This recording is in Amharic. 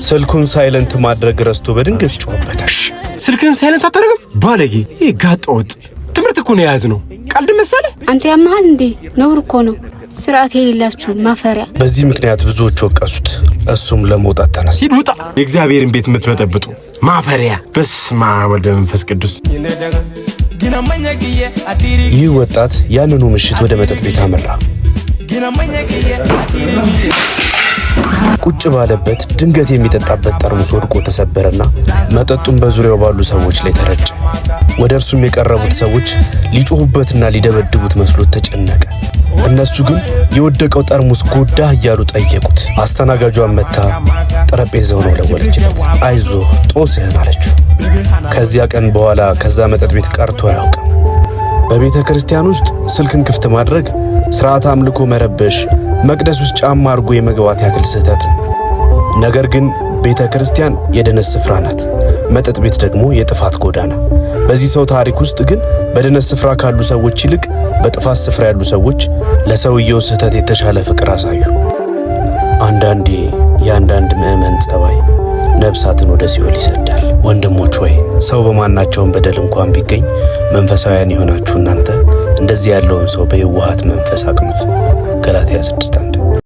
ስልኩን ሳይለንት ማድረግ ረስቶ በድንገት ይጮህበታል። ስልክን ሳይለንት አታደርግም ባለጌ? ይሄ ጋጠወጥ ትምህርት እኮ ነው የያዝነው። ቀልድ መሰለ? አንተ ያመሃል እንዴ? ነውር እኮ ነው። ስርዓት የሌላችሁ ማፈሪያ። በዚህ ምክንያት ብዙዎች ወቀሱት። እሱም ለመውጣት ተነሳ። ሂድ ውጣ፣ የእግዚአብሔርን ቤት የምትበጠብጡ ማፈሪያ። በስመ አብ ወወልድ ወመንፈስ ቅዱስ። ይህ ወጣት ያንኑ ምሽት ወደ መጠጥ ቤት አመራ። ቁጭ ባለበት ድንገት የሚጠጣበት ጠርሙስ ወድቆ ተሰበረና መጠጡን በዙሪያው ባሉ ሰዎች ላይ ተረጨ። ወደ እርሱም የቀረቡት ሰዎች ሊጮሁበትና ሊደበድቡት መስሎት ተጨነቀ። እነሱ ግን የወደቀው ጠርሙስ ጎዳህ እያሉ ጠየቁት። አስተናጋጇን መታ ጠረጴዛውን ወለወለችለት። አይዞህ ጦስህን አለችው። ከዚያ ቀን በኋላ ከዛ መጠጥ ቤት ቀርቶ አያውቅም። በቤተ ክርስቲያን ውስጥ ስልክን ክፍት ማድረግ፣ ስርዓት አምልኮ መረበሽ፣ መቅደስ ውስጥ ጫማ አድርጎ የመግባት ያክል ስህተት ነው። ነገር ግን ቤተ ክርስቲያን የደህንነት ስፍራ ናት፣ መጠጥ ቤት ደግሞ የጥፋት ጎዳና። በዚህ ሰው ታሪክ ውስጥ ግን በደህንነት ስፍራ ካሉ ሰዎች ይልቅ በጥፋት ስፍራ ያሉ ሰዎች ለሰውየው ስህተት የተሻለ ፍቅር አሳዩ። አንዳንዴ የአንዳንድ ምዕመን ጸባይ ነፍሳትን ወደ ሲኦል ይሰዳል። ወንድሞች ሆይ ሰው በማናቸውም በደል እንኳን ቢገኝ መንፈሳውያን የሆናችሁ እናንተ እንደዚህ ያለውን ሰው በየዋሃት መንፈስ አቅኑት። ገላትያ 6